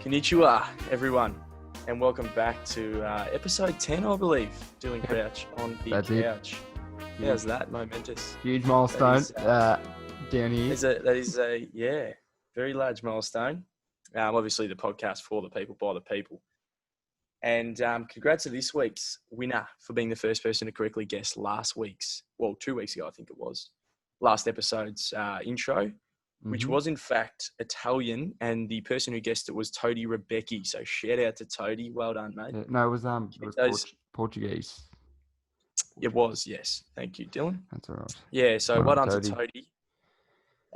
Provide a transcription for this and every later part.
Konnichiwa, everyone, and welcome back to episode 10, I believe. Dylan Crouch on the That's couch. How's that? Momentous. Huge milestone down here. That is a very large milestone. Obviously, the podcast for the people, by the people. And congrats to this week's winner for being the first person to correctly guess 2 weeks ago, I think it was, last episode's intro, which was in fact Italian, and the person who guessed it was Todi Rebecki. So shout out to Todi. Well done, mate. Yeah, no, it was Portuguese. It was, yes. Thank you, Dylan. That's all right. Yeah, so well done Todi. to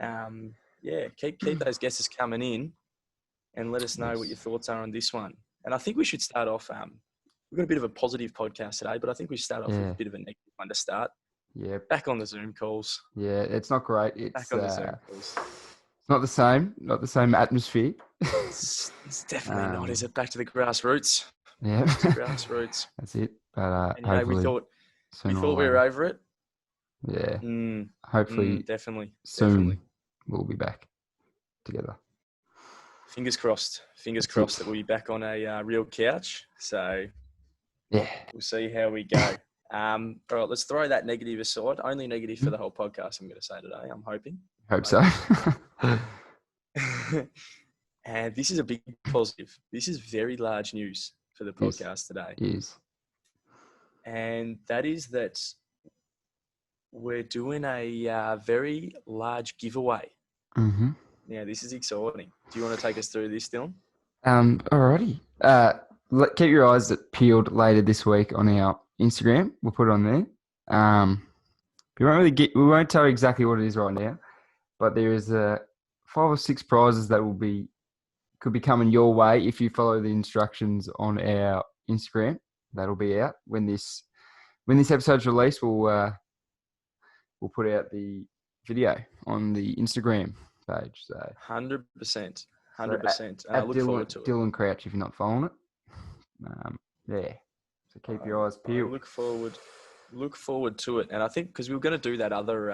Todi. Keep those guesses coming in and let us know what your thoughts are on this one. And I think we should start off, we've got a bit of a positive podcast today, but I think we should start off with a bit of a negative one to start. Yeah. Back on the Zoom calls. Yeah, it's not great. It's Back on the Zoom calls. Not the same atmosphere. It's definitely not, is it? Back to the grassroots. Yeah. Back to the grassroots. That's it. But and, we thought we were over it. Yeah. Hopefully, definitely. Soon we'll be back together. Fingers crossed. Fingers crossed that we'll be back on a real couch. So yeah, we'll see how we go. All right, let's throw that negative aside. Only negative for the whole podcast, I'm going to say today, I'm hoping. Hope so. And this is a big positive. This is very large news for the podcast today. Yes. And that is that we're doing a very large giveaway. Mm-hmm. Now, this is exciting. Do you want to take us through this, Dylan? Alrighty. Keep your eyes peeled later this week on our Instagram. We'll put it on there. We won't tell you exactly what it is right now, but there is 5 or 6 prizes that could be coming your way if you follow the instructions on our Instagram. That'll be out when this episode's released. We'll put out the video on the Instagram page. So 100%. I look forward to it. Dylan Crouch, if you're not following it. So keep your eyes peeled. Look forward to it. And I think because we were going to do that other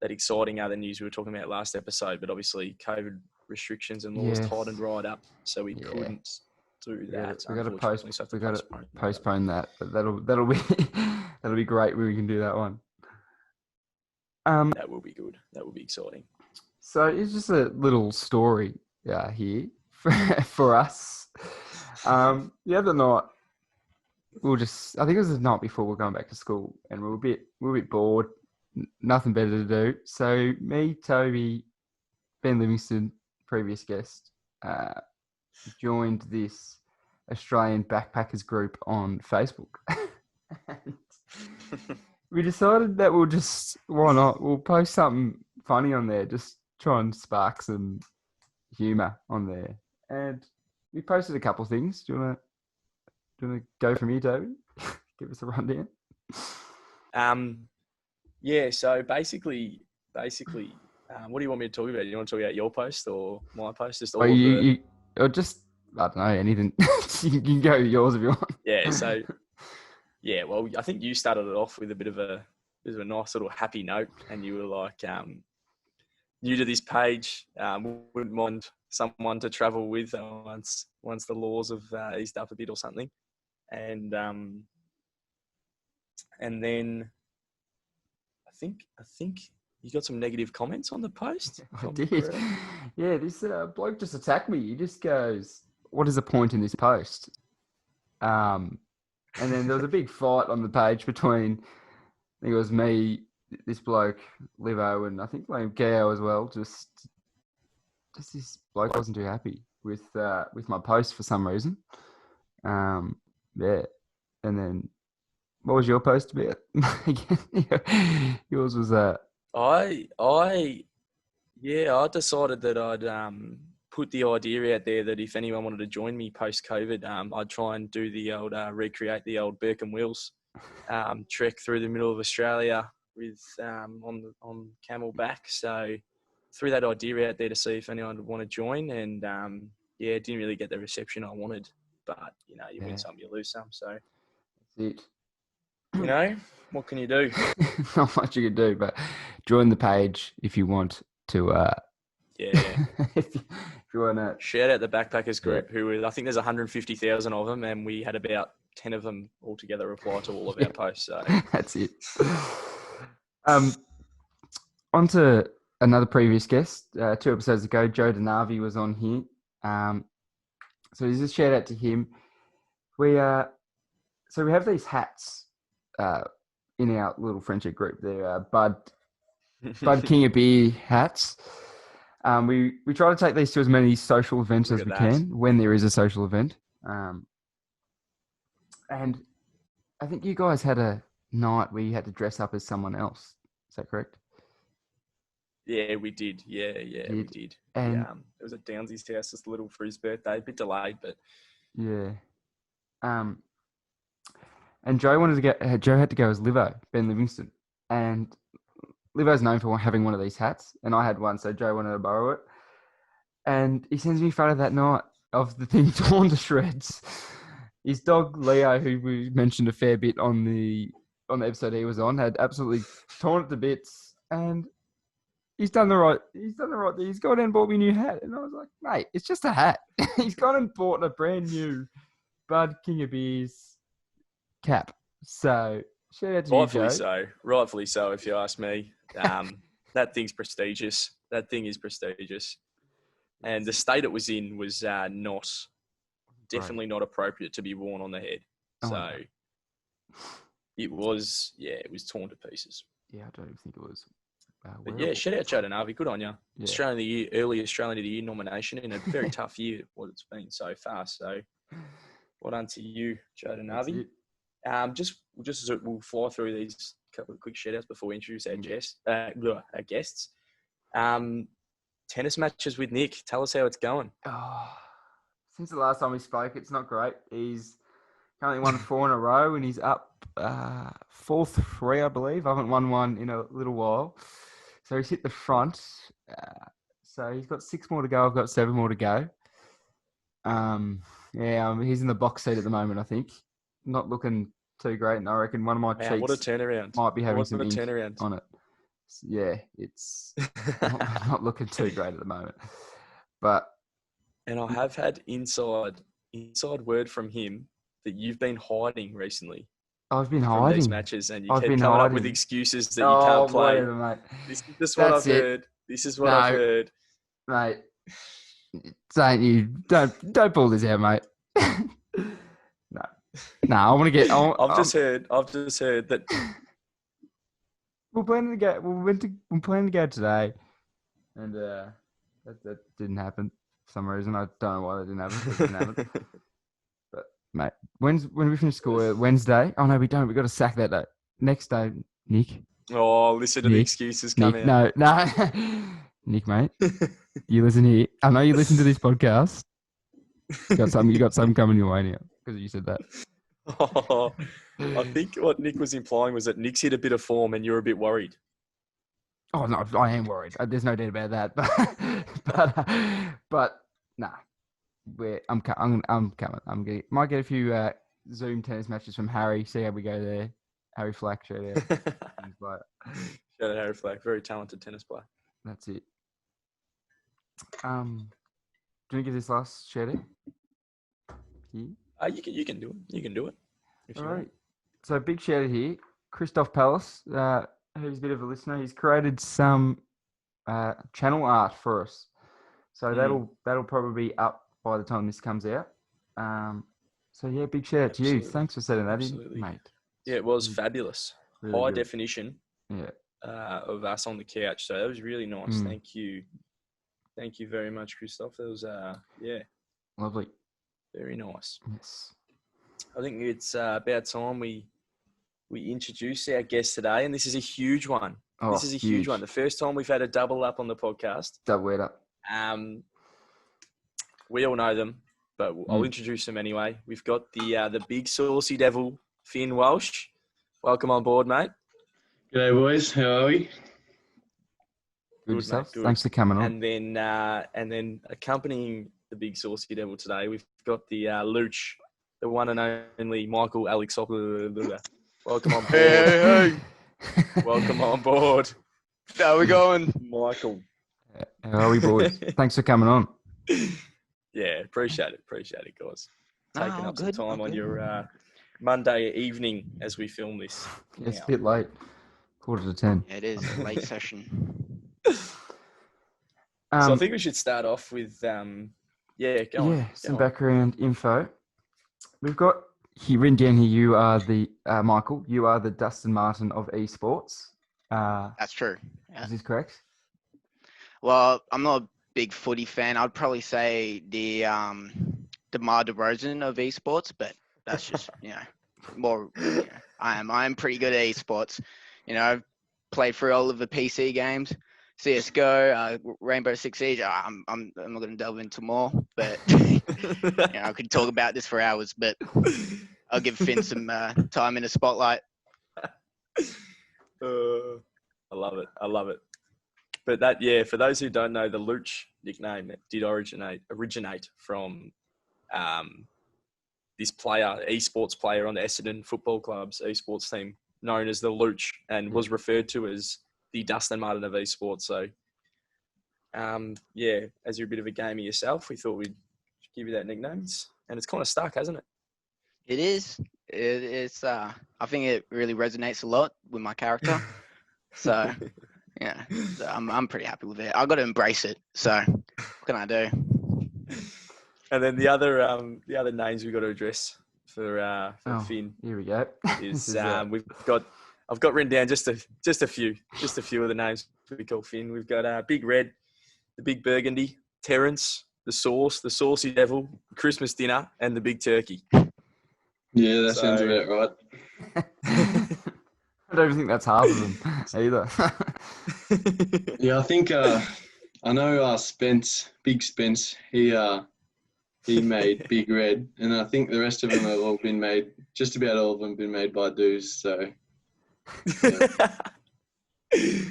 that exciting other news we were talking about last episode, but obviously COVID restrictions and laws tightened right up, so we couldn't do that. We got to postpone that, but that'll be great when we can do that one. That will be good. That will be exciting. So it's just a little story here for us. The other night, I think it was the night before we were going back to school, and we were a bit bored, nothing better to do. So me, Toby, Ben Livingston, previous guest, joined this Australian backpackers group on Facebook. We decided that why not? We'll post something funny on there, just try and spark some humour on there. And we posted a couple of things. Do you want to go from here, Toby? Give us a rundown. So basically, what do you want me to talk about? Do you want to talk about your post or my post? Just all or just, I don't know, anything. You can go with yours if you want. Yeah, so... Yeah, well, I think you started it off with a bit of a nice little happy note, and you were like, new to this page, wouldn't mind someone to travel with once the laws have eased up a bit or something, and then I think you got some negative comments on the post. I did. Yeah, this bloke just attacked me. He just goes, "What is the point in this post?" And then there was a big fight on the page between, I think it was me, this bloke, Livo, and I think Gao as well. Just this bloke wasn't too happy with my post for some reason. And then what was your post about? Yours was I decided that I'd put the idea out there that if anyone wanted to join me post-COVID, I'd try and do the old recreate the old Burke and Wills trek through the middle of Australia with on camel back. So threw that idea out there to see if anyone would want to join, and didn't really get the reception I wanted. But you win some, you lose some. So that's it. What can you do? Not much you can do, but join the page if you want to Yeah. if you want to. Shout out the backpackers group, who I think there's 150,000 of them, and we had about 10 of them all together reply to all of our posts. So That's it. On to another previous guest. 2 episodes ago, Joe Denavi was on here. So just a shout out to him. We have these hats in our little friendship group. They're Bud King of Beer hats. We try to take these to as many social events as we can when there is a social event. And I think you guys had a night where you had to dress up as someone else. Is that correct? Yeah, we did. Yeah, we did. And it was at Downsy's house, just a little for his birthday. A bit delayed, but yeah. And Joe had to go as Livo, Ben Livingston, and Livo's known for having one of these hats, and I had one, so Joe wanted to borrow it. And he sends me a photo that night of the thing torn to shreds. His dog Leo, who we mentioned a fair bit on the episode he was on, had absolutely torn it to bits, and he's done the right thing. He's gone and bought me a new hat, and I was like, mate, it's just a hat. He's gone and bought a brand new Bud King of Beers cap. So shout out to you, Joe. Rightfully so, if you ask me. That thing's prestigious. That thing is prestigious. And the state it was in was definitely not appropriate to be worn on the head. So it was torn to pieces. Yeah, I don't even think it was. But yeah, shout out Joe Denavi. Good on you. Yeah. Australian of the Year, early Australian of the Year nomination in a very tough year, what it's been so far. So well done to you, Joe Denavi. Just we'll fly through these couple of quick shout outs before we introduce our guests. Tennis matches with Nick. Tell us how it's going. Since the last time we spoke, it's not great. He's currently won 4 in a row, and he's up 4-3, I believe. I haven't won one in a little while. So he's hit the front. So he's got 6 more to go. I've got 7 more to go. He's in the box seat at the moment, I think. Not looking too great, and I reckon one of my cheeks what a turnaround. Might be having some ink turnaround on it. Yeah, it's not looking too great at the moment. And I have had inside word from him that you've been hiding recently. I've been hiding these matches, and you keep coming up with excuses that you can't play. Mate. This is just what I've heard. This is what I've heard, mate. Don't pull this out, mate. No, I want to get. I've just heard that. We're planning to go. We're planning to go today, and that didn't happen for some reason. I don't know why that didn't happen. It didn't happen. But mate, when we finish school Wednesday? Oh no, we don't. We got to sack that day. Next day, Nick. Oh, listen to the excuses coming out. No, Nick, mate. You listen here. I know you listen to this podcast. You got something coming your way now because you said that. Oh, I think what Nick was implying was that Nick's hit a bit of form and you're a bit worried. Oh no, I am worried. There's no doubt about that. But nah, I'm coming. Might get a few Zoom tennis matches from Harry. See how we go there. Harry Flack, shout out. Shout out Harry Flack, very talented tennis player. That's it. Do you want to give this last shout out? You can do it. You can do it. All right. So big shout out here, Christoph Palace, who's a bit of a listener. He's created some channel art for us, so that'll probably be up by the time this comes out. So yeah, big shout out to you. Thanks for setting that in, mate. Yeah, it was fabulous. Really High good. Definition. Yeah. Of us on the couch. So that was really nice. Thank you. Thank you very much, Christoph. That was lovely. Very nice. Yes. I think it's about time we introduce our guest today, and this is a huge one. This is a huge one. The first time we've had a double up on the podcast. Double it up. We all know them, but I'll introduce them anyway. We've got the big saucy devil, Finn Walsh. Welcome on board, mate. G'day, boys. How are we? Good stuff. Thanks for coming on. And then accompanying the big saucy devil today, we've got the Looch, the one and only Michael Alexopoulos. Welcome on board. Hey. Welcome on board. How we going? Michael. How are we, boys? Thanks for coming on. Yeah, appreciate it, guys. Taking all up some good, time all on good. your Monday evening as we film this. Yeah, it's now. a bit late. 9:45. Yeah, it is a late session. So I Um, think we should start off with go on. some Go on. background info. We've got here written down here. You are the Michael. You are the Dustin Martin of esports. That's true. Yeah. Is this correct? Well, I'm not a big footy fan. I'd probably say the DeMar DeRozan of esports, but that's just more. I am pretty good at esports. I've played through all of the PC games, CS:GO, Rainbow Six Siege. I'm not going to delve into more, but I could talk about this for hours. But I'll give Finn some time in the spotlight. I love it. But that, for those who don't know, the Luch nickname did originate from this player, esports player on the Essendon Football Club's esports team, known as the Luch, and was referred to as the Dustin Martin of esports. So, as you're a bit of a gamer yourself, we thought we'd give you that nickname, and it's kind of stuck, hasn't it? It is. It's. I think it really resonates a lot with my character. So, so I'm pretty happy with it. I got to embrace it. So, what can I do? And then the other names we got to address for Finn Here we go. is I've got written down just a few of the names we call Finn. We've got Big Red, the Big Burgundy, Terrence, the Sauce, the Saucy Devil, Christmas Dinner, and the Big Turkey. Yeah, that sounds about right. I don't think that's half of them either. Yeah, I think I know Big Spence. He made Big Red, and I think the rest of them have all been made. Just about all of them been made by dudes. So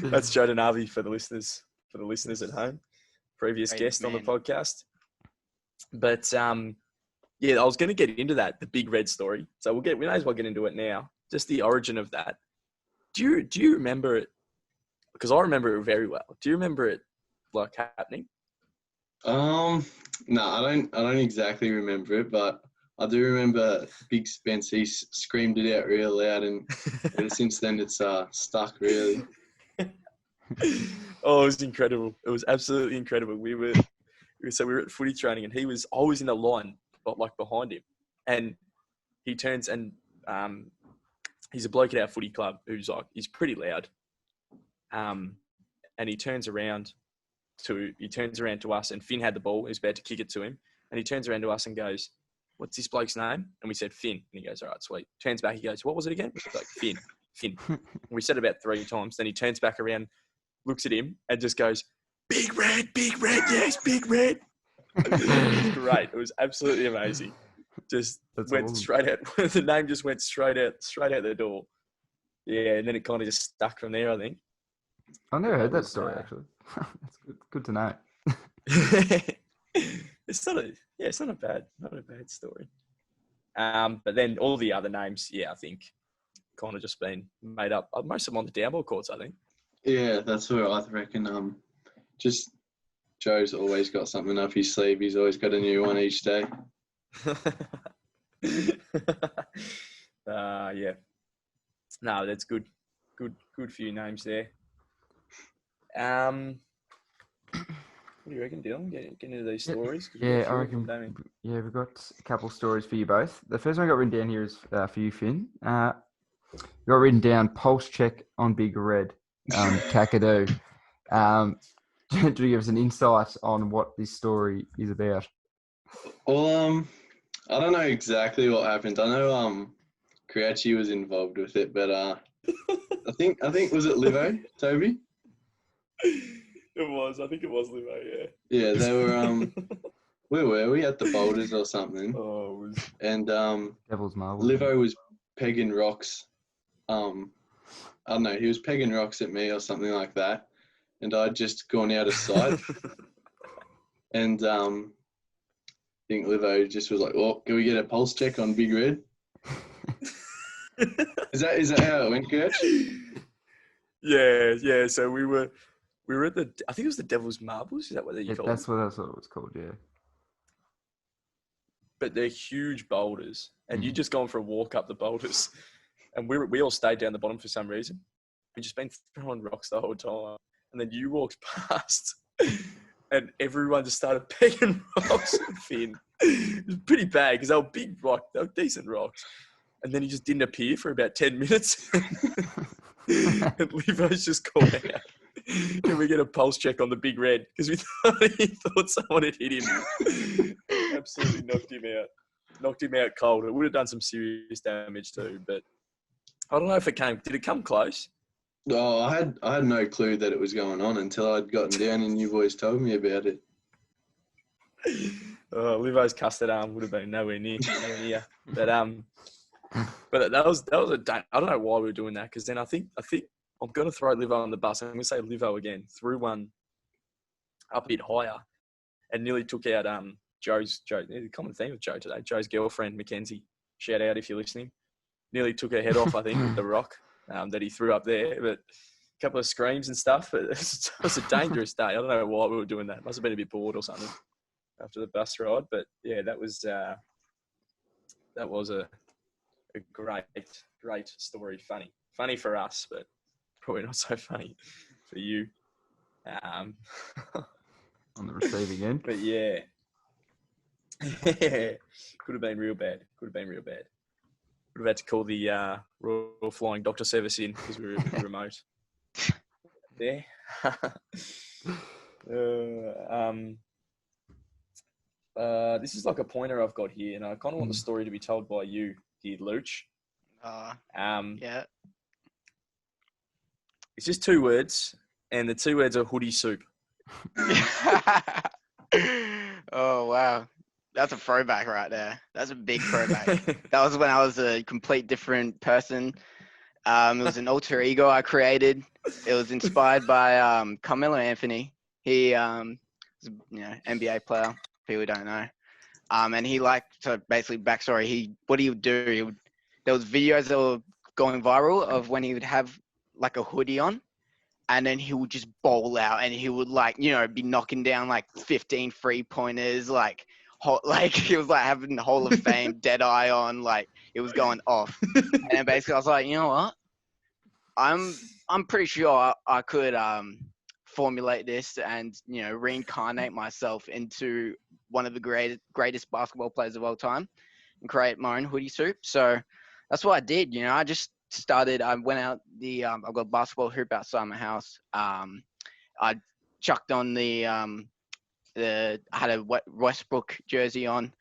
that's Jordan Harvey for the listeners at home. Previous guest on the podcast. But I was going to get into that, the Big Red story. So we may as well get into it now. Just the origin of that. Do you remember it? Because I remember it very well. Do you remember it happening? No, I don't exactly remember it, but I do remember Big Spence. He screamed it out real loud, and ever since then it's stuck really. Oh, it was incredible! It was absolutely incredible. We were at footy training, and I was in the line, but behind him, and he turns and he's a bloke at our footy club who's he's pretty loud, and he turns around to us, and Finn had the ball. He was about to kick it to him, and he turns around to us and goes, "What's this bloke's name?" And we said Finn, and he goes, "All right, sweet." Turns back, he goes, "What was it again?" He's like, "Finn." And we said it about 3 times. Then he turns back around, looks at him, and just goes, Big Red, yes, Big Red." It was great. It was absolutely amazing. Just went straight out. The name just went straight out the door. Yeah, and then it kind of just stuck from there, I think. I never heard that story actually. That's good to know. It's not a bad story. But then all the other names, I think, kind of just been made up. Most of them on the downball courts, I think. Yeah, that's what I reckon. Just Joe's always got something up his sleeve. He's always got a new one each day. Yeah. No, that's good. Good few names there. What do you reckon, Dylan? Get into these stories? Yeah, I reckon. Yeah, we've got a couple stories for you both. The first one I got written down here is for you, Finn. We got written down pulse check on Big Red, Kakadu. Do you give us an insight on what this story is about? Well, I don't know exactly what happened. I know Crouchy was involved with it, but I think was it Livo, Toby? It was. I think it was Livo, yeah. Yeah, they were where were we? At the Boulders or something. Oh, it was. And Devil's Marble. Livo was pegging rocks. I don't know, he was pegging rocks at me or something like that. And I'd just gone out of sight. And I think Livo just was like, "Well, can we get a pulse check on Big Red?" Is that how it went, Gertch? Yeah. So we were We were at I think it was the Devil's Marbles. Is that what you call them? That's what I thought it was called, yeah. But they're huge boulders, and you've just gone for a walk up the boulders. And we all stayed down the bottom for some reason. We've just been throwing rocks the whole time. And then you walked past, and everyone just started pegging rocks at Finn. It was pretty bad because they were big rocks, they were decent rocks. And then he just didn't appear for about 10 minutes. And Levo's just called out. Can we get a pulse check on the big red? Because he thought someone had hit him. Absolutely knocked him out. Knocked him out cold. It would have done some serious damage too, but I don't know if it came. Did it come close? Oh, I had no clue that it was going on until I'd gotten down and you boys told me about it. Livo's custard arm would have been nowhere near. But that was a I don't know why we were doing that, because then I think I'm going to throw Livo on the bus. I'm going to say Livo again. Threw one up a bit higher and nearly took out Joe's the common theme of Joe today. Joe's girlfriend, Mackenzie. Shout out if you're listening. Nearly took her head off, I think, with the rock that he threw up there. But a couple of screams and stuff. But it was a dangerous day. I don't know why we were doing that. Must have been a bit bored or something after the bus ride. But yeah, that was a great story. Funny for us, but probably not so funny for you. On the receiving end. But yeah. Could have been real bad. Would have had to call the Royal Flying Doctor Service in because we were remote. There. This is like a pointer I've got here, and I kind of want the story to be told by you here, Luch. Yeah. It's just 2 words, and the 2 words are hoodie soup. Oh, wow. That's a throwback right there. That's a big throwback. That was when I was a complete different person. It was an alter ego I created. It was inspired by Carmelo Anthony. He was NBA player, people don't know. And he basically backstory, what he would do, there was videos that were going viral of when he would have like a hoodie on, and then he would just bowl out, and he would be knocking down like 15 3-pointers, he was like having the Hall of Fame dead eye on, like it was going off. And then basically I was like, you know what? I'm pretty sure I could formulate this and reincarnate myself into one of the greatest basketball players of all time and create my own hoodie soup. So that's what I did. I just started. I went out I've got a basketball hoop outside my house. I chucked on I had a Westbrook jersey on,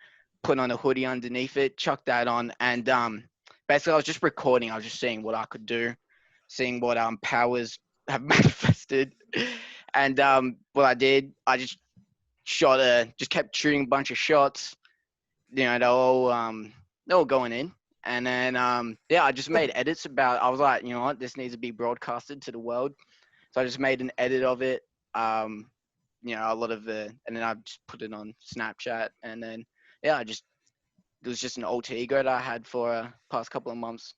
put on a hoodie underneath it, chucked that on, and basically I was just recording. I was just seeing what I could do, seeing what powers have manifested, and what I did, I just just kept shooting a bunch of shots. They're all going in, and then I just made edits about. I was like, you know what, this needs to be broadcasted to the world, so I just made an edit of it. A lot of and then I just put it on Snapchat, and then it was just an alter ego that I had for past couple of months,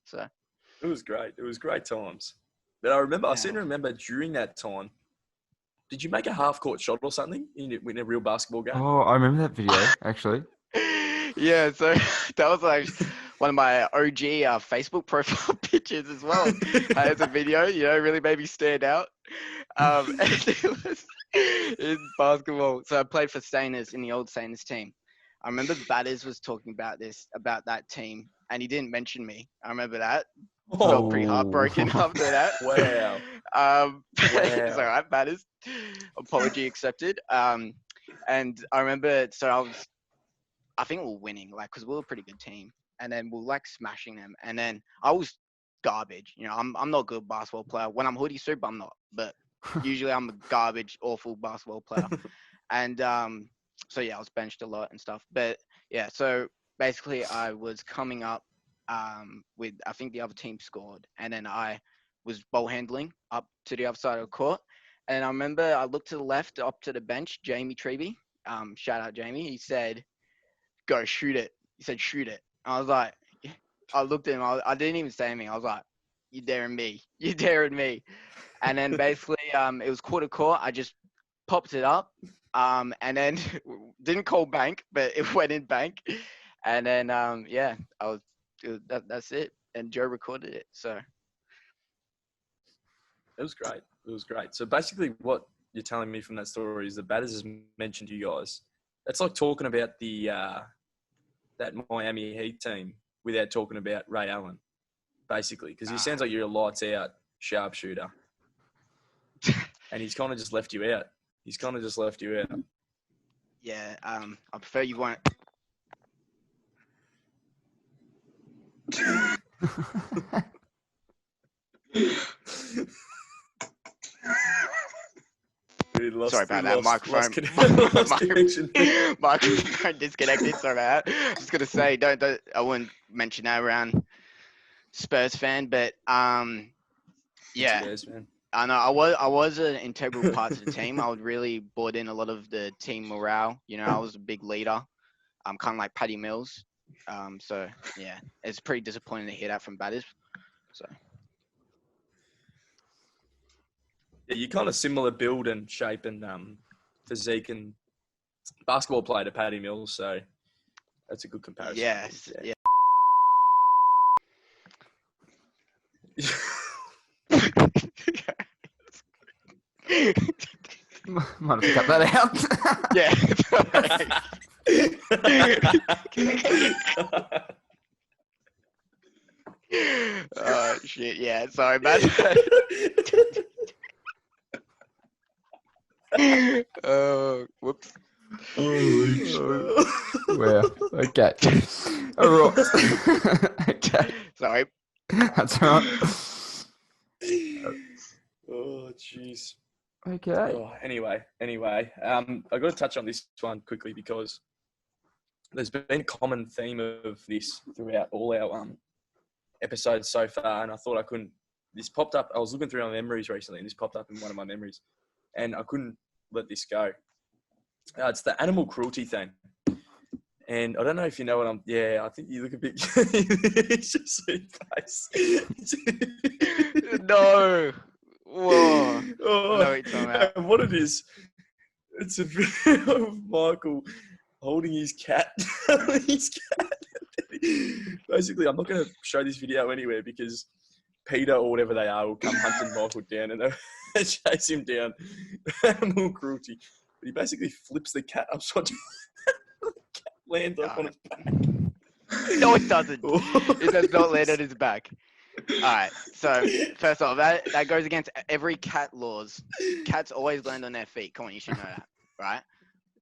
so. It was great. It was great times. But I seem to remember during that time, did you make a half-court shot or something in a real basketball game? Oh, I remember that video, actually. Yeah, so that was like one of my OG Facebook profile pictures as well. As a video, really made me stand out. And it was in basketball. So I played for Saners in the old Saners team. I remember Batters was talking about that team, and he didn't mention me. I remember that. I felt pretty heartbroken after that. Wow. It's all right, Batters. Apology accepted. And I remember, I think we were winning, because we were a pretty good team. And then we were smashing them. And then I was garbage. I'm not a good basketball player. When I'm hoodie soup, I'm not. But usually I'm a garbage, awful basketball player. And I was benched a lot and stuff. But yeah, so basically I was coming up with, I think the other team scored. And then I was ball handling up to the other side of the court. And I remember I looked to the left up to the bench, Jamie Treby. Shout out Jamie. He said, go shoot it. He said, shoot it. I was like, I looked at him. I didn't even say anything. I was like, you're daring me. You're daring me. And then basically, it was quarter court. I just popped it up, and then didn't call bank, but it went in bank. And then, yeah, that's it. And Joe recorded it. So It was great. It was great. So basically, what you're telling me from that story is the batters has mentioned you guys. That's like talking about the that Miami Heat team without talking about Ray Allen, basically, because he sounds like you're a lights out sharpshooter, and he's kind of just left you out. He's kind of just left you out. yeah, I prefer you won't. Sorry about that. Microphone disconnected. Sorry about that. I was just gonna say, don't. I wouldn't mention that around Spurs fan, but yeah. Spurs fan. I know I was an integral part to the team. I would really brought in a lot of the team morale. You know, I was a big leader. I'm kind of like Paddy Mills. So yeah, it's pretty disappointing to hear that from batters. So Yeah, you're kind of similar build and shape and physique and basketball player to Paddy Mills, so that's a good comparison. yes, yeah. Might have cut that out. Yeah. Oh shit! Yeah, sorry about that. Oh, whoops. Well, okay. All right. Okay. Sorry. That's all right. Oh, jeez. Okay. Oh, anyway, I got to touch on this one quickly because there's been a common theme of this throughout all our episodes so far, and I thought I couldn't. This popped up. I was looking through my memories recently, and this popped up in one of my memories, and I couldn't let this go. It's the animal cruelty thing, and I don't know if you know what I'm. Yeah, I think you look a bit. It's just your face. No. Whoa. Oh, No, it's not. and what it is, it's a video of Michael holding his cat. Basically, I'm not going to show this video anywhere because Peter or whatever they are will come hunting Michael down and they'll chase him down. Animal cruelty. But he basically flips the cat upside down. The cat lands up on his back. No, it doesn't. It does not land on his back. All right. So first off, that goes against every cat laws. Cats always land on their feet. Come on, you should know that, right?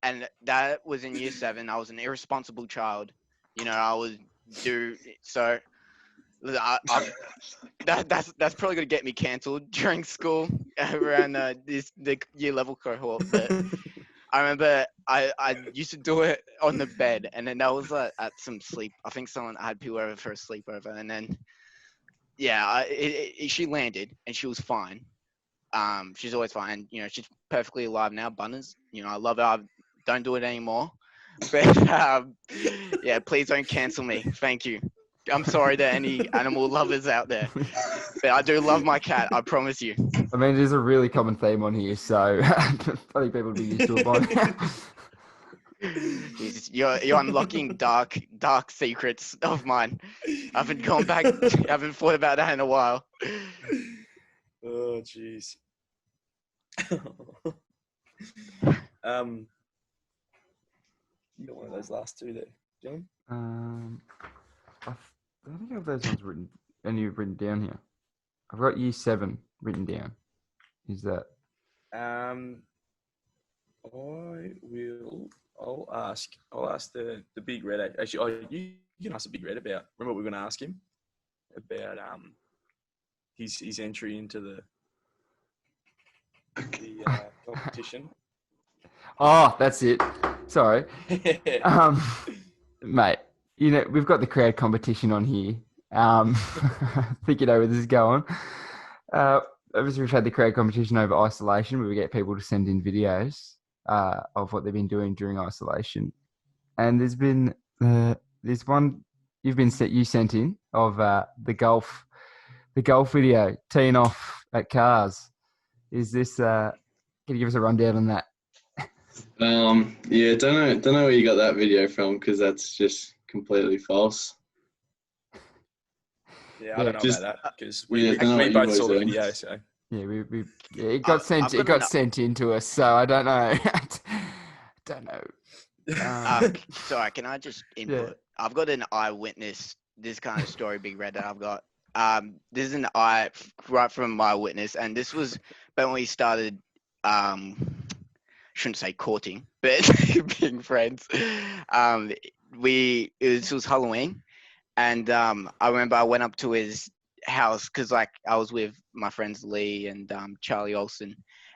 And that was in year 7. I was an irresponsible child. You know, I was so. That's probably gonna get me cancelled during school around the year level cohort. But I remember I used to do it on the bed, and then that was at some sleep. I think I had people over for a sleepover, and then yeah, she landed and she was fine. She's always fine. You know, she's perfectly alive now. Bunners, you know, I love her. I don't do it anymore. But yeah, please don't cancel me. Thank you. I'm sorry to any animal lovers out there, but I do love my cat. I promise you. I mean, it is a really common theme on here, so I think people would be used to it by now. Jesus, you're unlocking dark secrets of mine. I haven't gone back. I haven't thought about that in a while. Oh, jeez. You got one of those last two there, John? I don't think I have those ones written. And you've written down here. I've got year 7 written down. Is that? I'll ask the big red. Actually, you can ask the big red about. Remember what we were going to ask him about his entry into the competition. Oh, that's it. Sorry. Mate, you know, we've got the crowd competition on here. I think you know where this is going. Obviously, we've had the crowd competition over isolation where we get people to send in videos of what they've been doing during isolation. And there's been there's one you sent in of the golf video teeing off at Cars. Is this? Can you give us a rundown on that? Yeah, don't know where you got that video from because that's just completely false. Yeah, I don't know Just- about that because yeah, we don't know what you both boys saw the are. video. So Yeah, it got sent. I've It got got an- sent in to us, so I don't know. Don't know. Sorry, can I just input? I've got an eyewitness. This kind of story, Big Red, that I've got. This is an eye right from my witness, and this was when we started. Shouldn't say courting, but being friends. This was Halloween, and I remember I went up to his house because like I was with my friends Lee and Charlie Olsen,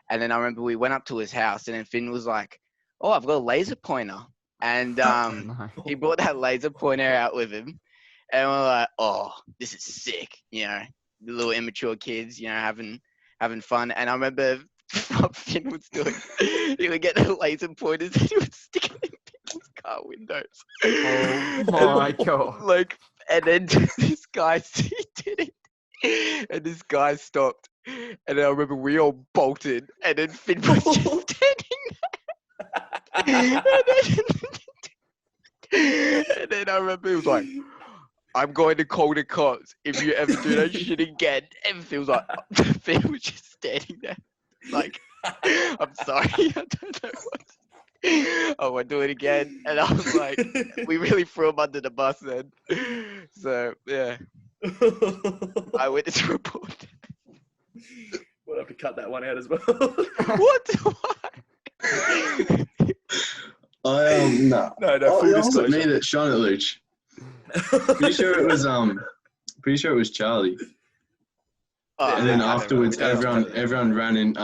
and then I remember we went up to his house, and then Finn was like, "Oh, I've got a laser pointer," and No. he brought that laser pointer out with him, and we're like, "Oh, this is sick," you know, the little immature kids, you know, having fun. And I remember what Finn was doing. He would get the laser pointers and he would stick it in people's car windows. Oh my God. Like, and then this guy he did it, and this guy stopped. And then I remember we all bolted, and then Finn was just standing there. And then I remember he was like, "I'm going to call the cops if you ever do that shit again." And Phil was like, Phil was just standing there, like, "I'm sorry, I don't know what. I won't do it again." And I was like, we really threw him under the bus then. So yeah, eyewitness report. we'll have to cut that one out as well. What? Why? No. No, Oh, full it wasn't me disclosure. that shot at Luch. Pretty sure it was Charlie. Oh, And then I don't afterwards, remember. everyone ran and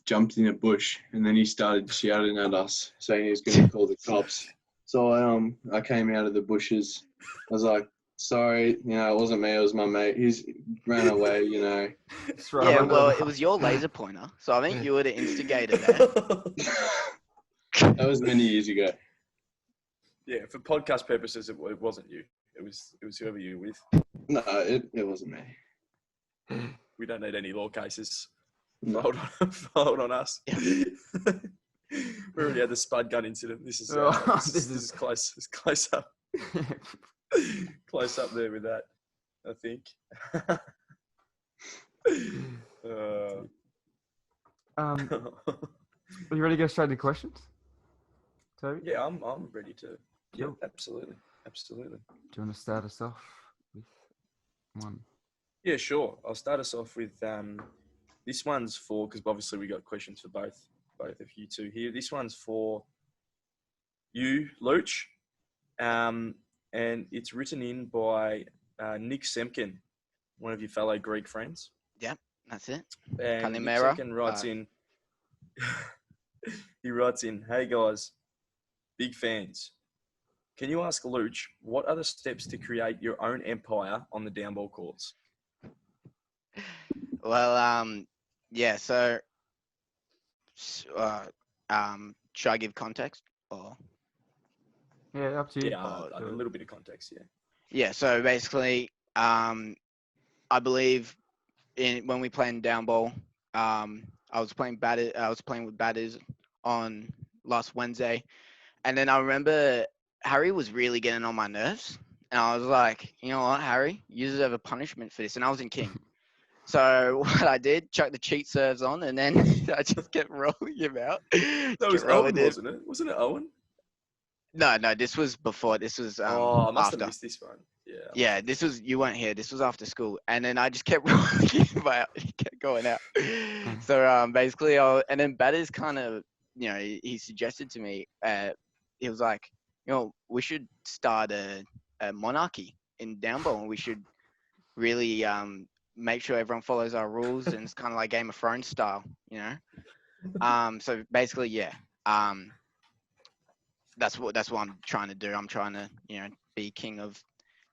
jumped in a bush, and then he started shouting at us, saying he was going to call the cops. So I came out of the bushes. I was like, "Sorry, you know, it wasn't me. It was my mate. He's ran away, you know." Yeah, well, it was your laser pointer, so I think you were the instigator there. That was many years ago. Yeah, for podcast purposes, it wasn't you. It was whoever you were with. No, it wasn't me. We don't need any law cases No. filed on us. Yeah. We already had the spud gun incident. This is This this is close. It's close up. Close up there with that, I think. Are you ready to go straight to questions, Toby? Yeah, I'm ready to. Yeah, Cool. absolutely. Do you want to start us off with one? Yeah, sure. I'll start us off with this one's for, because obviously we got questions for both of you two here. This one's for you, Luch, and it's written in by Nick Semkin, one of your fellow Greek friends. Yep, that's it. And Nick Kalimera. Semkin writes in. He writes in, "Hey guys, big fans. Can you ask Luch what are the steps to create your own empire on the downball courts?" Well, yeah. So, should I give context or? Yeah, up to you. Yeah, a little bit of context, yeah. Yeah. So basically, I believe when we played downball, I was playing with batters on last Wednesday, and then I remember Harry was really getting on my nerves, and I was like, "You know what, Harry, you deserve a punishment for this." And I was in King. So what I did, chuck the cheat serves on, and then I just kept rolling him out. That was Owen, wasn't it? Wasn't it Owen? No, this was before. This was I must after. have missed this one. Yeah. Yeah, this was, you weren't here. This was after school, and then I just kept rolling him out. He kept going out. So basically, and then batters kind of, you know, he suggested to me. He was like, you know, we should start a monarchy in downball, and we should really make sure everyone follows our rules, and it's kind of like Game of Thrones style, you know. So basically, yeah. That's what I'm trying to do. I'm trying to, you know, be king of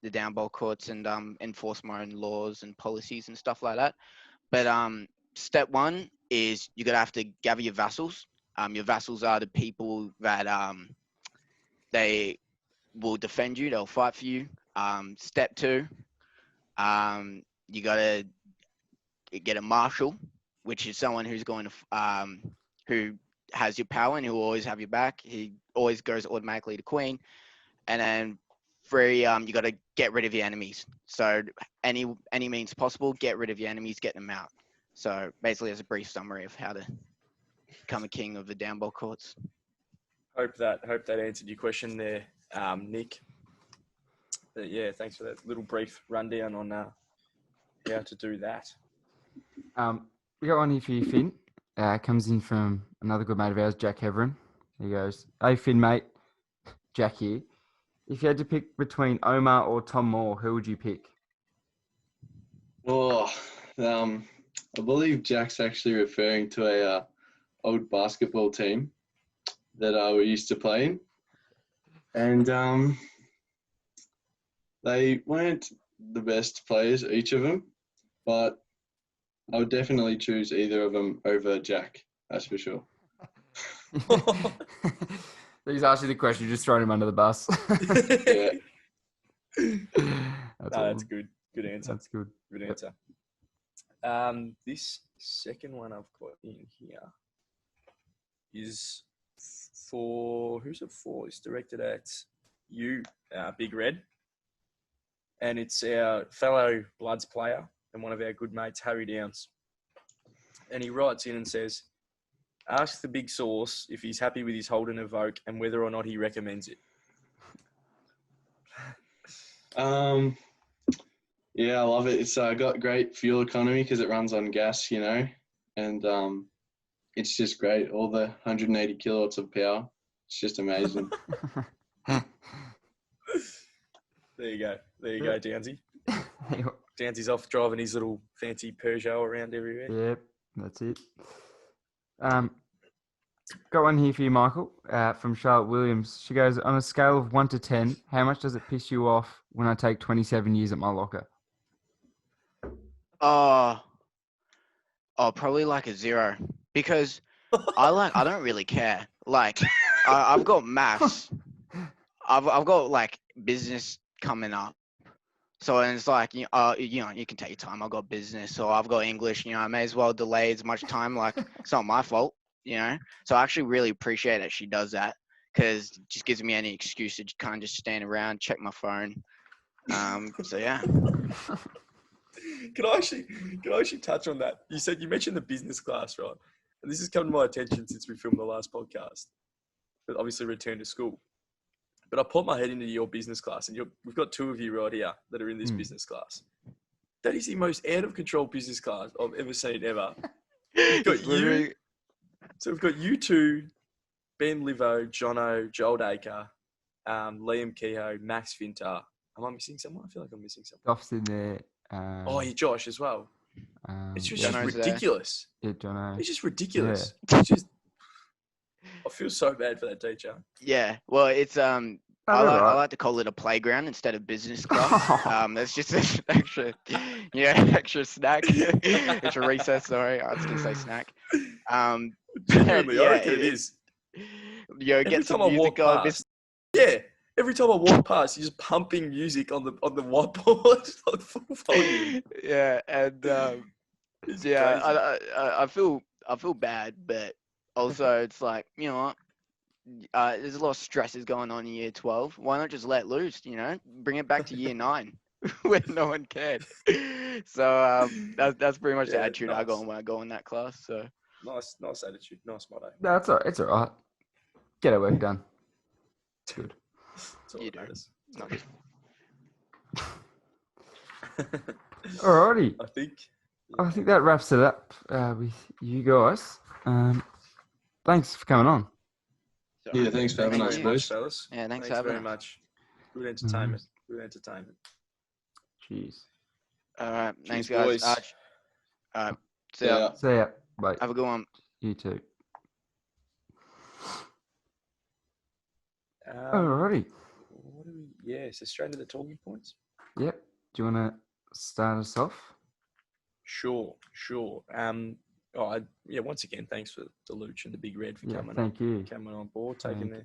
the downball courts and enforce my own laws and policies and stuff like that. But step one is you're gonna have to gather your vassals. Your vassals are the people that they will defend you. They'll fight for you. Step two, you gotta get a marshal, which is someone who's going to who has your power and who will always have your back. He always goes automatically to queen. And then 3, you got to get rid of your enemies. So any means possible, get rid of your enemies, get them out. So basically, as a brief summary of how to become a king of the downball courts. Hope that answered your question there, Nick. But yeah, thanks for that little brief rundown on how to do that. We got one here for you, Finn. Comes in from another good mate of ours, Jack Heverin. He goes, "Hey, Finn, mate. Jack here. If you had to pick between Omar or Tom Moore, who would you pick?" Oh, I believe Jack's actually referring to a old basketball team that we used to play in, and they weren't the best players, each of them, but I would definitely choose either of them over Jack. That's for sure. He's asked you the question, just throwing him under the bus. Yeah. That's good. Good answer. That's good. Good answer. This second one I've got in here is for, who's it for? It's directed at you, Big Red. And it's our fellow Bloods player and one of our good mates, Harry Downs. And he writes in and says, "Ask the big sauce if he's happy with his Holden Evoke and whether or not he recommends it." Yeah, I love it. It's got great fuel economy because it runs on gas, and it's just great. All the 180 kilowatts of power. It's just amazing. There you go, Downsy. Downsy's off driving his little fancy Peugeot around everywhere. Yep, that's it. Got one here for you, Michael, from Charlotte Williams. She goes, "On a scale of 1 to 10, how much does it piss you off when I take 27 years at my locker?" Probably like a 0, because I don't really care. Like, I've got maths. I've got like business coming up. So it's like, you can take your time. I've got business, or I've got English. I may as well delay as much time. Like, it's not my fault, So I actually really appreciate that she does that, because it just gives me any excuse to kind of just stand around, check my phone. So yeah. Can I actually touch on that? You mentioned the business class, right? And this has come to my attention since we filmed the last podcast, but obviously returned to school. But I popped my head into your business class, and we've got 2 of you right here that are in this business class. That is the most out of control business class I've ever seen ever. We've got you. So we've got you 2, Ben Livo, Jono, Joel Dacre, Liam Kehoe, Max Fintar. Am I missing someone? I feel like I'm missing someone. Goff's in there. Josh as well. It's just ridiculous. Yeah, Jono. It's just ridiculous. Yeah. It's just, I feel so bad for that teacher. Yeah, well, it's I like to call it a playground instead of business class. That's just an extra snack, extra recess. Sorry, I was gonna say snack. Genuinely, yeah, I reckon it is. Get some music on. Every time I walk past, you're just pumping music on the whiteboard, like full volume. Yeah, and I feel bad, but also it's like, what? There's a lot of stresses going on in year 12. Why not just let loose? Bring it back to year 9, where no one cared. So that's pretty much the attitude I got when I go in that class. So nice attitude, nice motto. No, it's all right. Get our work done. It's good. That's all that matters. Alrighty. I think that wraps it up with you guys. Thanks for coming on. Yeah, thanks for having us, boys. Fellas. Yeah, thanks very for having us. much. Good entertainment. Good entertainment. Cheers. All right, thanks, Cheers, guys. boys. All right, see ya. See ya. Bye. Have a good one. You too. Alrighty. So straight into the talking points. Yep. Do you want to start us off? Sure. Once again, thanks for Deluge and the Big Red for coming on board, taking a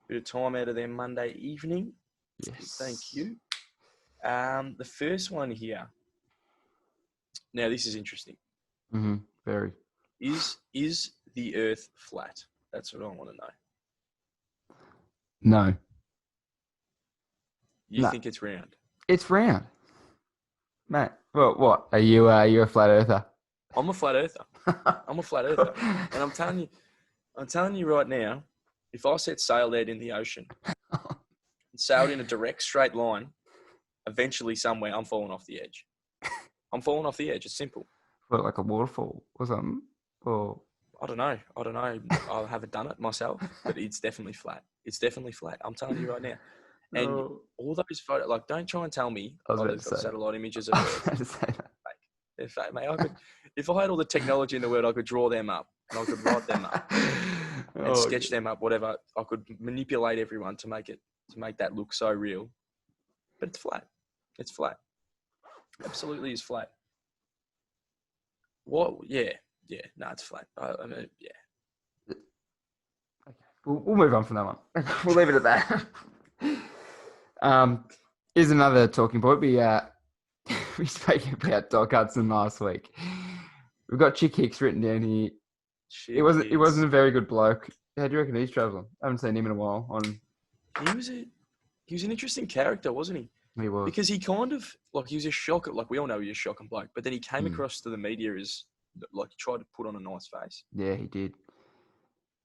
bit of time out of their Monday evening. Yes. Thank you. The first one here. Now, this is interesting. Mm-hmm. Very. Is the Earth flat? That's what I want to know. No. You No. think it's round? It's round. Mate, well, what? Are you a flat earther? I'm a flat earther. I'm a flat earther. And I'm telling you right now, if I set sail out in the ocean and sailed in a direct straight line, eventually somewhere I'm falling off the edge. I'm falling off the edge. It's simple. What, like a waterfall or something? Or I don't know. I haven't done it myself, but it's definitely flat. It's definitely flat. I'm telling you right now. And all those photos, like, don't try and tell me, I was about they've to got say satellite images I of was Earth. about to say that. They're fake, mate. If I had all the technology in the world, I could draw them up and I could write them up and sketch them up, whatever. I could manipulate everyone to make that look so real. But it's flat. It's flat. Absolutely is flat. What? Yeah. No, it's flat. I mean, yeah. Okay. We'll move on from that one. We'll leave it at that. Here's another talking point. We spoke about Doc Hudson last week. We've got Chick Hicks written down here. It wasn't a very good bloke. How do you reckon he's travelling? I haven't seen him in a while. He was an interesting character, wasn't he? He was. Because he kind of, like, he was a shocker. Like, we all know he was a shocking bloke. But then he came across to the media as, like, he tried to put on a nice face. Yeah, he did.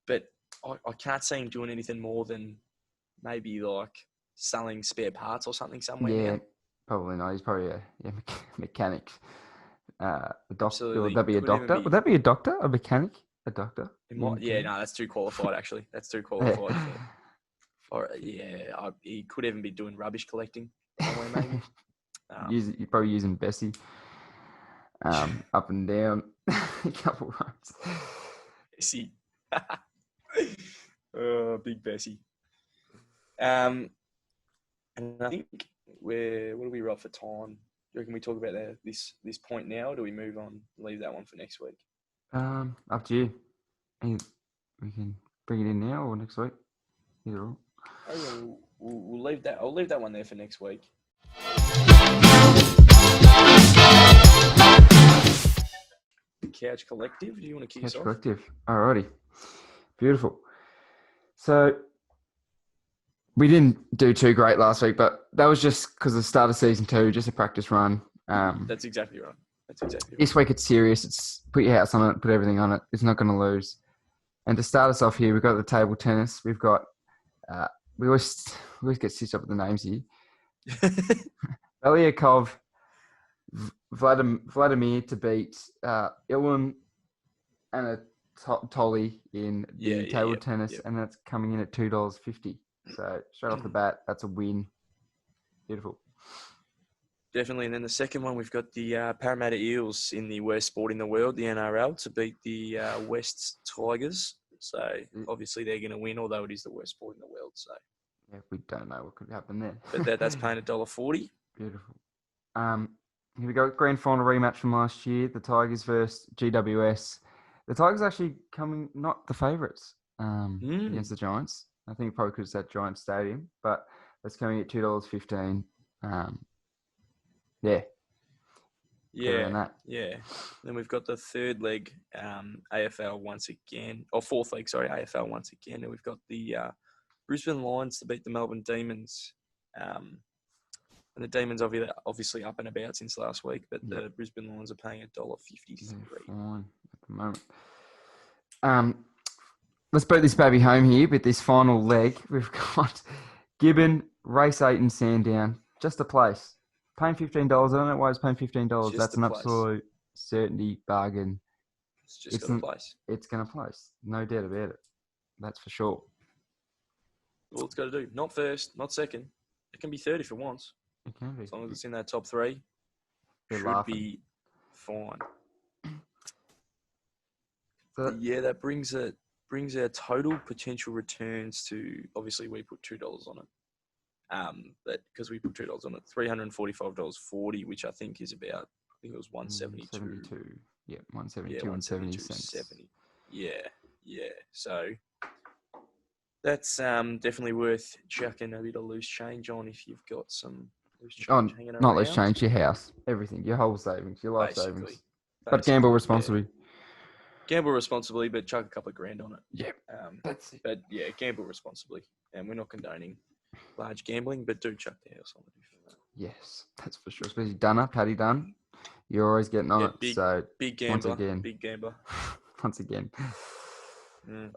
But I can't see him doing anything more than maybe, like, selling spare parts or something somewhere. Yeah, now. probably not. He's probably a mechanic. A doctor. Absolutely. Would that be a Could even doctor? be- Would that be a doctor? A mechanic? A doctor? It might, yeah, no, that's too qualified, actually. That's too qualified for. Or, yeah, he could even be doing rubbish collecting somewhere, maybe. You're probably using Bessie. Up and down a couple roads. Bessie. Oh, big Bessie. And I think what do we rough for time? Do you reckon we talk about this point now, or do we move on, leave that one for next week? Up to you. We can bring it in now or next week. Either or. We'll leave that. I'll leave that one there for next week. Couch Collective. Do you want to kick us Couch off? Collective. Alrighty. Beautiful. So we didn't do too great last week, but that was just because of the start of season 2, just a practice run. That's exactly right. This week it's serious. It's put your house on it, put everything on it. It's not going to lose. And to start us off here, we've got the table tennis. We've got we always get stitched up with the names here. Valiakov, Vladimir to beat Ilan and Tolly in the table tennis, and that's coming in at $2.50. So straight off the bat, that's a win. Beautiful. Definitely. And then the second one, we've got the Parramatta Eels in the worst sport in the world, the NRL, to beat the West Tigers. So obviously they're going to win, although it is the worst sport in the world. So yeah, we don't know what could happen there. But that's paying $1.40. Beautiful. Here we go. Grand final rematch from last year. The Tigers versus GWS. The Tigers actually coming not the favourites against the Giants. I think it probably could have said Giant Stadium, but that's coming at $2.15. Yeah. Yeah. Then we've got the third leg, AFL once again, or fourth leg, sorry, AFL once again. And we've got the Brisbane Lions to beat the Melbourne Demons. And the Demons obviously up and about since last week, but the Brisbane Lions are paying $1.53. Fine at the moment. Let's put this baby home here with this final leg. We've got Gibbon, Race 8 and Sandown. Just a place. Paying $15. I don't know why it's paying $15. That's an absolute certainty bargain. It's going to place. It's going to place. No doubt about it. That's for sure. All it's got to do. Not first, not second. It can be third if it wants. It can be. As long as it's in that top 3. They're should laughing. Be fine. So that brings our total potential returns to, obviously we put $2 on it. But because we put $2 on it, $345.40, which I think is about, I think it was 172. Yeah, 172 and 70 cents. 70. Yeah. So that's definitely worth chucking a bit of loose change on if you've got some loose change hanging around. Not loose change, your house, everything, your whole savings, your life savings. But gamble responsibly. Gamble responsibly, but chuck a couple of grand on it. Yeah, that's it. But yeah, gamble responsibly, and we're not condoning large gambling, but do chuck the house on it. Yes, that's for sure. Especially Dunner, Paddy Dunn. You're always getting on it. So Big once gambler. again. Big gambler. once again. Mm.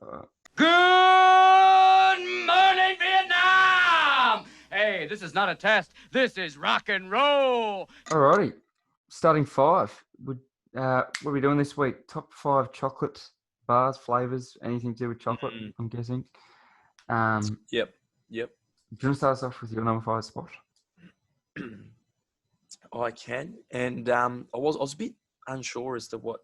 Good morning, Vietnam! Hey, this is not a test. This is rock and roll. Alrighty, starting 5. What are we doing this week? Top 5 chocolate bars, flavors, anything to do with chocolate? I'm guessing. Yep. Do you want to start us off with your number 5 spot? I can, and I was a bit unsure as to what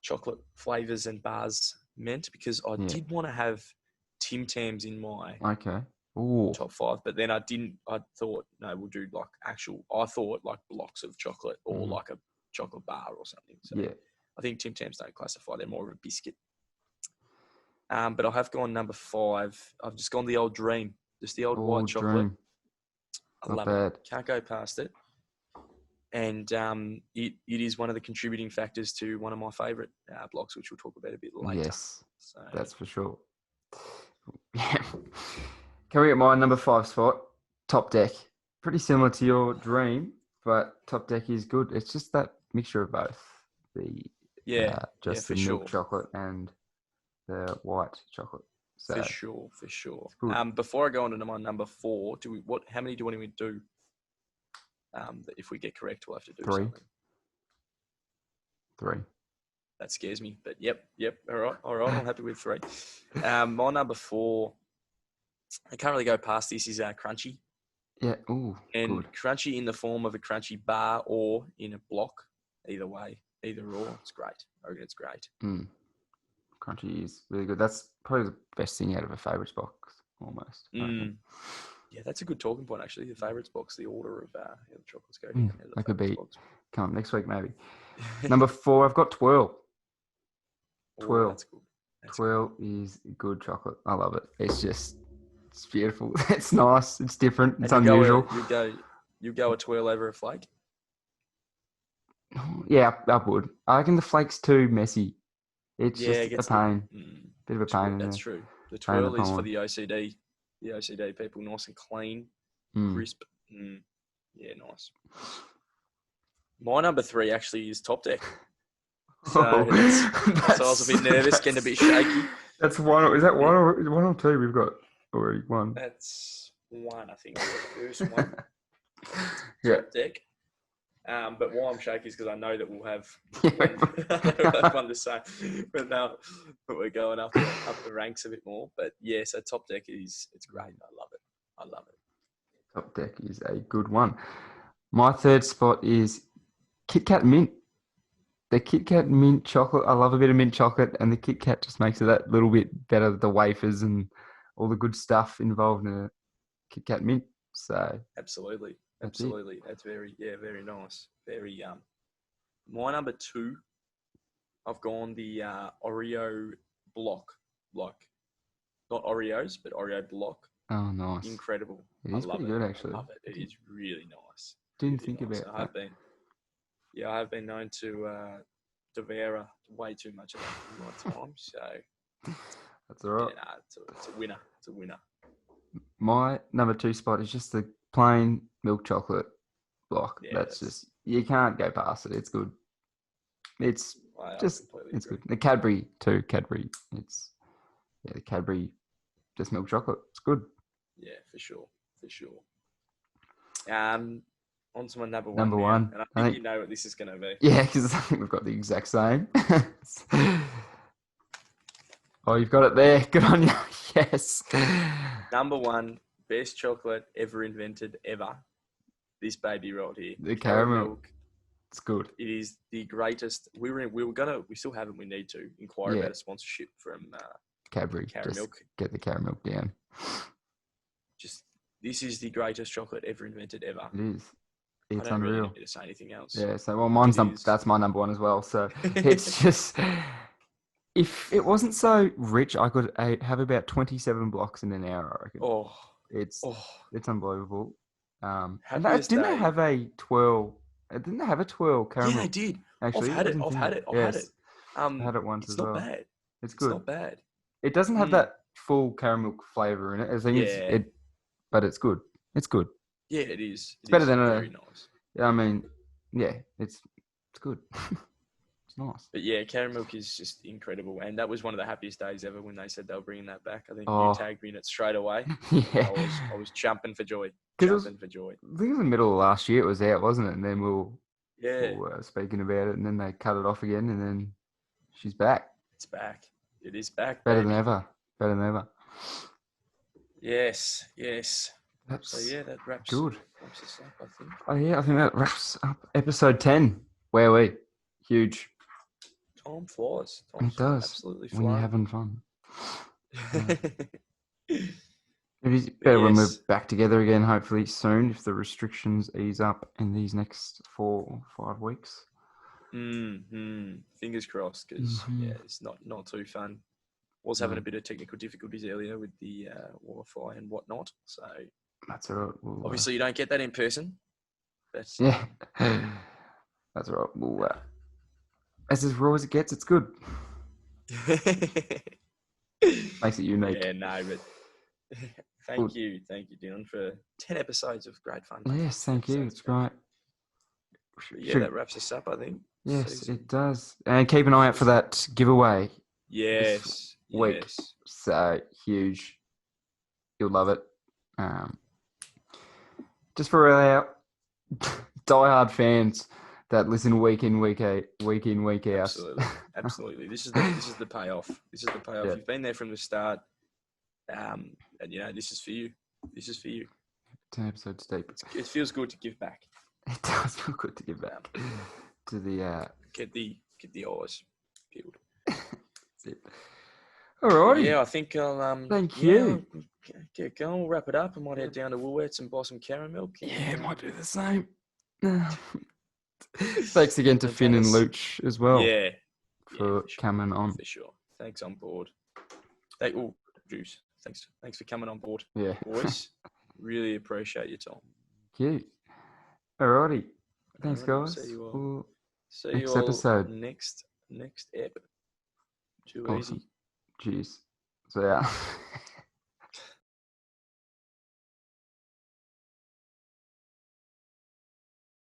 chocolate flavors and bars meant because I did want to have Tim Tams in my Ooh. top 5, but then I didn't. I thought no, we'll do like actual. I thought like blocks of chocolate or like a chocolate bar or something. So I think Tim Tams don't classify; they're more of a biscuit. But I have gone number 5. I've just gone the old Dream, just the old white chocolate. Dream. I love it. Can't go past it. And it is one of the contributing factors to one of my favourite blocks, which we'll talk about a bit later. Yes, so, that's for sure. Can we get my number 5 spot? Top Deck. Pretty similar to your Dream, but Top Deck is good. It's just that mixture of both. The milk chocolate and the white chocolate. So, for sure. Before I go on to my number 4, how many do you want me to do? If we get correct, we'll have to do 3. something. 3. That scares me, but yep. All right. I'm happy with 3. My number 4, I can't really go past this, is Crunchy. Yeah, ooh, and good. Crunchy in the form of a Crunchy bar or in a block. Either way, either or, it's great. I reckon it's great. Crunchy is really good. That's probably the best thing out of a favourites box, almost. Yeah, that's a good talking point, actually. The favourites box, the order of how the chocolates go. That could be. Come on, next week maybe. Number 4, I've got Twirl. Twirl. That's good. Twirl is good chocolate. I love it. It's beautiful. It's nice. It's different. It's unusual. You go a Twirl over a flake? Yeah, I would. I reckon the flake's too messy. It's just a pain. Bit of a pain. That's true. The Twirl is for the OCD. The OCD people, nice and clean, crisp. Yeah, nice. My number 3 actually is Top Deck. So, so I was a bit nervous, getting a bit shaky. That's one. Is that one or 2 we've got already? 1. That's 1, I think. The first one. Top Deck. But why I'm shaky is because I know that we'll have one the same. But we're going up the ranks a bit more. But yeah, so Top Deck it's great. I love it. Top Deck is a good one. My 3rd spot is Kit Kat Mint. The Kit Kat Mint chocolate. I love a bit of mint chocolate, and the Kit Kat just makes it that little bit better. The wafers and all the good stuff involved in a Kit Kat Mint. So absolutely. That's very nice. Very My number 2, I've gone the Oreo block, like not Oreos, but Oreo block. Oh, nice! Incredible. It is pretty good, actually. I love it. It is really nice. Didn't think about that. I have been known to devour way too much of that in my time. So that's all right. Yeah, it's a winner. It's a winner. My number 2 spot is just the plain milk chocolate block. Yeah, that's just, you can't go past it. It's good. It's good. The Cadbury too. Cadbury. The Cadbury, just milk chocolate. It's good. Yeah, for sure. On to my number 1. Number 1. And I think you know what this is going to be. Yeah, because I think we've got the exact same. Oh, you've got it there. Good on you. Yes. Number 1, best chocolate ever invented ever. This baby right here. The caramel. It's good. It is the greatest. We still haven't. We need to inquire about a sponsorship from Cadbury. Caramel. Get the caramel down. This is the greatest chocolate ever invented ever. It is. It's I don't unreal. Really need to say anything else. Yeah. So that's my number 1 as well. So it's just. If it wasn't so rich, I could have about 27 blocks in an hour, I reckon. It's unbelievable. And didn't they have a twirl? Didn't they have a twirl caramel? Yeah, they did. Actually, I've had it. I had it once It's as not well. bad. It's It's good. not bad. It doesn't have that full caramel flavour in it. I think Yeah. but it's good. It's good. Yeah, it is. It's better than very nice. I mean, yeah, it's good. It's nice. But yeah, carrot milk is just incredible, and that was one of the happiest days ever when they said they were bringing that back. I think Oh. you tagged me in it straight away. Yeah. I was jumping for joy. Because Jumping for joy. I think it was in the middle of last year it was out, wasn't it? And then we Yeah, were speaking about it, and then they cut it off again, and then she's back. it's back. It is back. Better baby. than ever. Better than ever. Yes. That's So yeah, that wraps good. us up, I think. Oh yeah, I think that wraps up episode 10. Where are we? Huge. Time flies. It does. Absolutely When you're flying. having fun. It'd be better when we're back together again, hopefully soon, if the restrictions ease up in these next 4 or 5 weeks. Fingers crossed, because yeah, it's not too fun. Was having a bit of technical difficulties earlier with the Wi-Fi and whatnot. So That's all right. obviously you don't get that in person. That's yeah, that's all right. We'll, as raw as it gets, it's good. Makes it unique. Yeah, no, but thank you, Dylan, for 10 episodes of great fun. Mate. Yes, thank you. It's great. But yeah, that wraps us up, I think. Yes, it does. And keep an eye out for that giveaway. Yes. Week. Yes. So huge. You'll love it. Just for our diehard fans that listen week in, week out. Absolutely. This is the payoff. This is the payoff. Yeah. You've been there from the start. And you know, this is for you. 10 episodes deep. It feels good to give back. It does feel good to give back to the Get the eyes peeled. That's it. Alrighty. Yeah, I think I'll Thank you. Get going. We'll wrap it up. I might head down to Woolworths and buy some carrot milk. Yeah, might do the same. Thanks again to Finn and Luch as well. Yeah. For coming on. For sure. Thanks on board. Juice. Thanks for coming on board. Yeah. Boys. Really appreciate your time. Thank you. Alrighty. Thanks, Alright, guys. see you all. We'll See next you all episode. Next ep. Too awesome. easy. Cheers. So yeah.